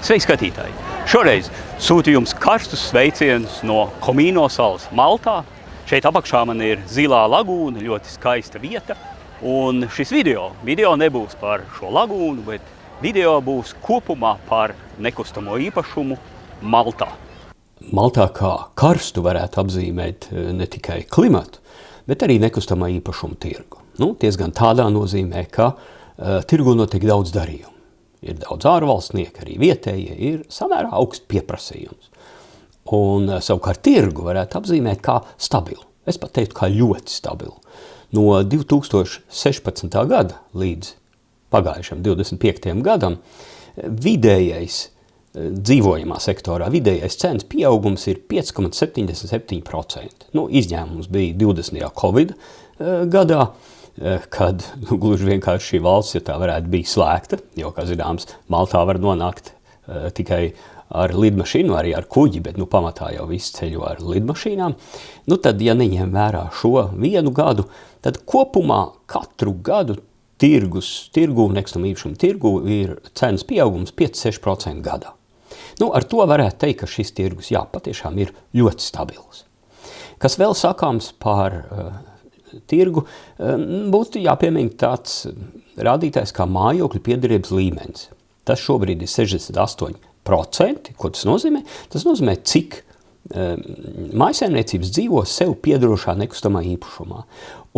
Sveiki, skatītāji! Šoreiz sūtu jums karstus sveicienus no Komīno salas Maltā. Šeit apakšā man ir zilā lagūna, ļoti skaista vieta. Un šis video nebūs par šo lagūnu, bet video būs kopumā par nekustamo īpašumu Maltā. Maltā kā karstu varētu apzīmēt ne tikai klimatu, bet arī nekustamā īpašuma tirgu. Diezgan tādā nozīmē, ka tirgu notiek daudz darījumu. Ir daudz ārvalstnieku, arī vietējie, ir samērā augsts pieprasījums. Un savukārt tirgu varētu apzīmēt kā stabilu. Es pat teiktu, kā ļoti stabilu. No 2016. gada līdz pagājušam 25. gadam vidējais dzīvojamā sektorā, vidējais cenas pieaugums ir 5,77%. Izņēmums bija 20. Covid gadā, kad gluži vienkārši šī valsts, ja tā varētu, bija slēgta, jo, kā zināms, Maltā var nonākt tikai ar lidmašīnu, arī ar kuģi, bet pamatā jau viss ceļo ar lidmašīnām. Tad, ja neņem vērā šo vienu gadu, tad kopumā katru gadu tirgu, nekustamā īpašuma tirgu ir cenas pieaugums 5-6% gadā. Ar to varētu teikt, ka šis tirgus, patiešām ir ļoti stabils. Kas vēl sakāms par tirgu, būtu jāpiemina tāds rādītājs kā mājokļu piederības līmenis. Tas šobrīd ir 68%. Ko tas nozīmē? Tas nozīmē, cik mājsaimniecības dzīvo sev piederošā nekustamā īpašumā.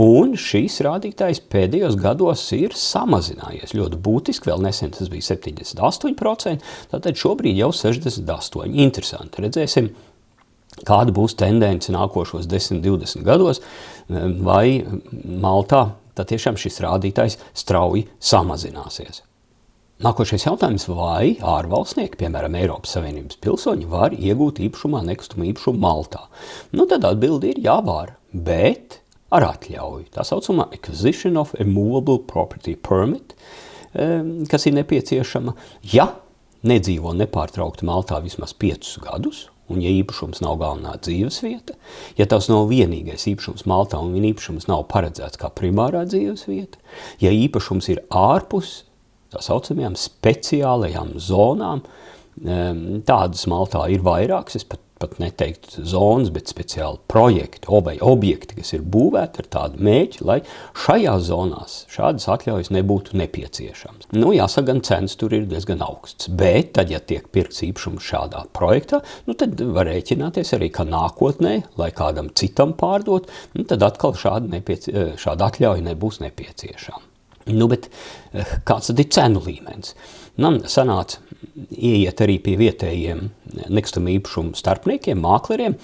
Un šīs rādītājs pēdējos gados ir samazinājies ļoti būtiski. Vēl nesen tas bija 78%, tātad šobrīd jau 68%. Interesanti, redzēsim, kāda būs tendence nākošos 10-20 gados, vai Maltā tiešām šis rādītājs strauji samazināsies. Nākošais jautājums, vai ārvalstnieki, piemēram, Eiropas Savienības pilsoņi, var iegūt īpašumā nekustamu īpašumu Maltā? Tad atbildi ir jā, var, bet ar atļauju. Tā saucamā Acquisition of a Movable Property Permit, kas ir nepieciešama, ja nedzīvo nepārtraukti Maltā vismaz 5 gadus, un ja īpašums nav galvenā dzīvesvieta, ja tas nav vienīgais īpašums Maltā un īpašums nav paredzēts kā primārā dzīvesvieta, ja īpašums ir ārpus tā saucamajām speciālajām zonām, tādas Maltā ir vairākas, es pat neteiktu zonas, bet speciāli projekti vai objekti, kas ir būvēti ar tādu mēķi, lai šajās zonās šādas atļaujas nebūtu nepieciešams. Jāsaka, gan cenas tur ir diezgan augsts, bet tad, ja tiek pirkts īpašums šādā projektā, tad var rēķināties arī, ka nākotnē, lai kādam citam pārdot, tad atkal šāda atļauja nebūs nepieciešama. Bet kāds tad ir cenu līmenis? Man sanāca ieiet arī pie vietējiem nekustamā īpašuma starpniekiem, mākleriem.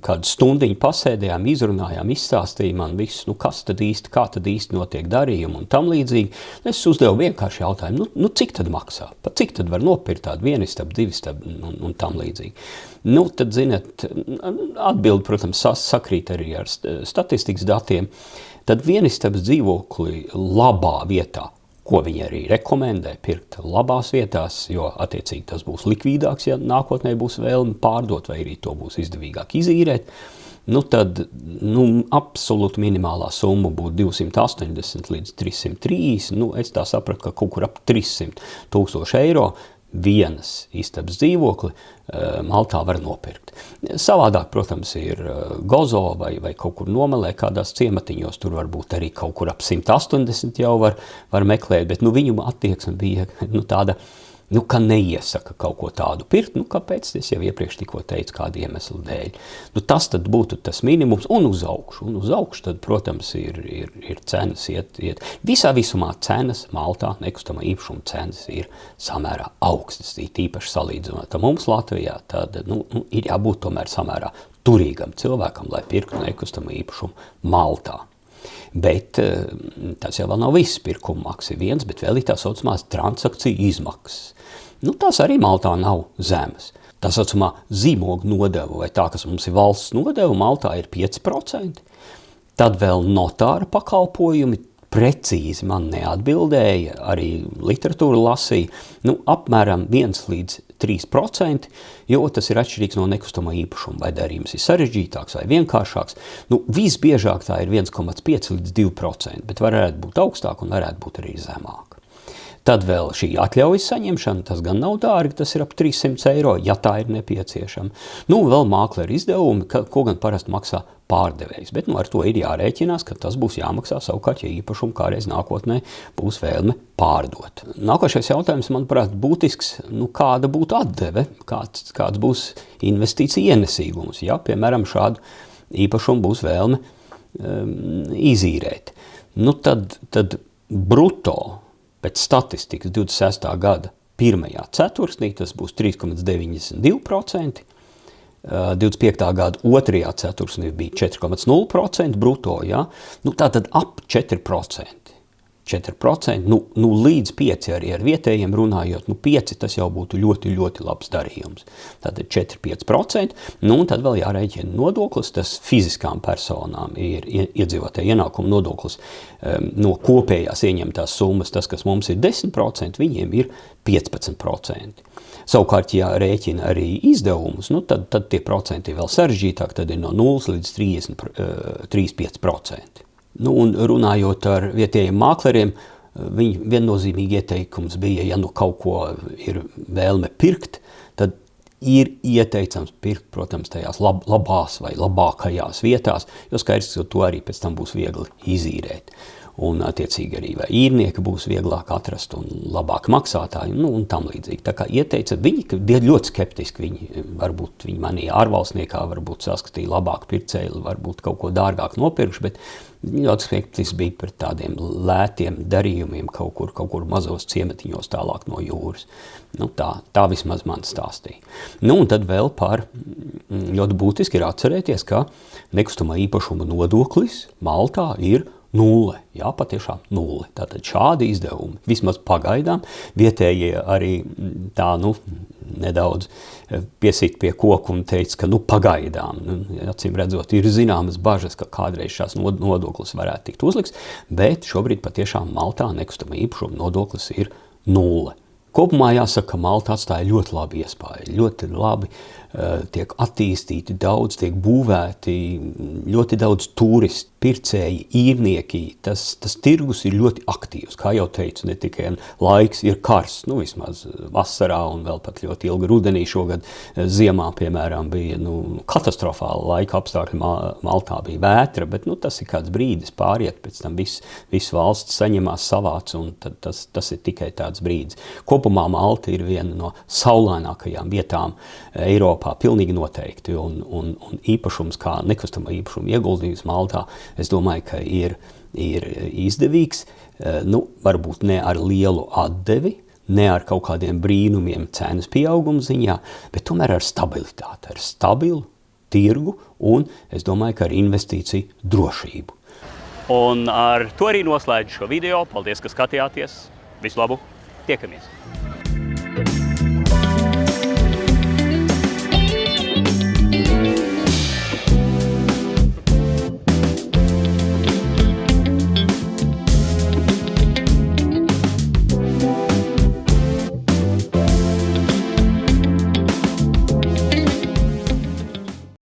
Kādu stundiņu pasēdējām, izrunājām, izstāstīja man visu, kā tad īsti notiek darījumi un tam līdzīgi. Es uzdevu vienkārši jautājumu, cik tad maksā? Pat cik tad var nopirkt tādu vienistabu, divistabu un tam līdzīgi? Tad, zināt, atbildi, protams, sakrīt arī ar statistikas datiem. Tad vienistabas dzīvokli labā vietā, ko viņi arī rekomendē pirkt labās vietās, jo attiecīgi tas būs likvīdāks, ja nākotnē būs vēlme pārdot, vai arī to būs izdevīgāk izīrēt. Tad absolūti minimālā summa būtu 280 līdz 330. Es tā sapratu, ka kaut kur ap 300,000 eiro vienas istabas dzīvokli Maltā var nopirkt. Savādāk, protams, ir Gozo vai kaut kur nomalē kādās ciematiņos, tur varbūt arī kaut kur ap 180 jau var meklēt, bet viņu attieksme bija tāda, ka neiesaka kaut ko tādu pirkt, kāpēc es jau iepriekš tikko teicu, kādu iemeslu dēļ. Tas tad būtu tas minimums, un uz augšu tad, protams, ir cenas iet. Visā visumā cenas Maltā, nekustamā īpašuma cenas ir samērā augstas, īpaši salīdzinot ar mums Latvijā, tad ir jābūt tomēr samērā turīgam cilvēkam, lai pirktu nekustamā īpašumu Maltā. Bet tas jau vēl nav viss, pirkuma maksa ir viens, bet vēl ir tā saucamās transakciju izmaksas. Tās arī Maltā nav zemes. Tā saucamā zīmogu nodeva, vai tā, kas mums ir valsts nodeva, Maltā ir 5%. Tad vēl notāra pakalpojumi, precīzi man neatbildēja, arī literatūra lasīja, apmēram 1 līdz 3%, jo tas ir atšķirīgs no nekustamā īpašuma, vai darījums ir sarežģītāks vai vienkāršāks. Visbiežāk tā ir 1,5 līdz 2%, bet varētu būt augstāk un varētu būt arī zemāk. Tad vēl šī atļaujas saņemšana, tas gan nav dārgi, tas ir ap 300 eiro, ja tā ir nepieciešama. Vēl mākleru izdevumi, ko gan parasti maksā pārdevējs, bet ar to ir jārēķinās, ka tas būs jāmaksā savukārt, ja īpašumu kādreiz nākotnē būs vēlme pārdot. Nākošais jautājums, manuprāt, būtisks, kāda būtu atdeve, kāds būs investīcija ienesīgums, ja, piemēram, šādu īpašumu būs vēlme izīrēt. Tad bruto pēc statistikas 26. gada pirmajā ceturksnī tas būs 3,92%, 25. gada otrajā ceturksnī bija 4,0% bruto, ja? Tātad ap 4%. 4%, līdz 5 arī ar vietējiem runājot, 5 tas jau būtu ļoti, ļoti labs darījums. Tātad 4-5%, un tad vēl jārēķina nodoklis, tas fiziskām personām ir iedzīvotāju ienākumu nodoklis no kopējās ieņemtās summas, tas, kas mums ir 10%, viņiem ir 15%. Savukārt, ja rēķina arī izdevumus, tad tie procenti ir vēl sarežģītāk, tad ir no 0 līdz 35%. Un runājot ar vietējiem mākleriem, viņi viennozīmīgi ieteikums bija, ja kaut ko ir vēlme pirkt, tad ir ieteicams pirkt, protams, tajās labās vai labākajās vietās, jo skaidrs, ka to arī pēc tam būs viegli izīrēt. Un attiecīgi arī vai īrnieki būs vieglāk atrast un labāk maksātāji, un tam līdzīgi. Tā kā ieteica viņi, ka ļoti skeptiski varbūt viņi manīja ārvalstniekā, varbūt saskatīja labāk pircēju, varbūt kaut ko dārgāk nopirkšu, bet ļoti skeptiski bija par tādiem lētiem darījumiem kaut kur mazos ciematiņos tālāk no jūras. Tā vismaz man stāstīja. Un tad vēl ļoti būtiski ir atcerēties, ka nekustamā īpašuma nodoklis Maltā ir 0, jā, patiešām 0. Tātad šādi izdevumi, vismaz pagaidām, vietējie arī tā, nedaudz piesit pie koku un teica, ka pagaidām, acīm redzot, ir zināmas bažas, ka kādreiz šās nodoklis varētu tikt uzliks, bet šobrīd patiešām Maltā nekustamā īpašuma nodoklis ir 0. Kopumā jāsaka, ka Malta atstāja ļoti labi iespēju, ļoti labi tiek attīstīti daudz, tiek būvēti ļoti daudz turisti, pircēji, īrnieki. Tas tirgus ir ļoti aktīvs, kā jau teicu, ne tikai laiks ir karsts, vismaz vasarā un vēl pat ļoti ilgi rudenī šogad ziemā, piemēram, bija katastrofāli laika apstākļi Maltā bija vētra, bet tas ir kāds brīdis pāriet, pēc tam viss valsts saņemās savāds un tad tas ir tikai tāds brīdis. Kopumā Malta ir viena no saulainākajām vietām Eiropā, pilnīgi noteikti, un īpašums kā nekustamā īpašuma ieguldījums Maltā, es domāju, ka ir izdevīgs, varbūt ne ar lielu atdevi, ne ar kaut kādiem brīnumiem cenas pieauguma ziņā, bet tomēr ar stabilitāti, ar stabilu tirgu un, es domāju, ka ar investīciju drošību. Un ar to arī noslēdzu šo video. Paldies, ka skatījāties. Visu labu! Tiekamies!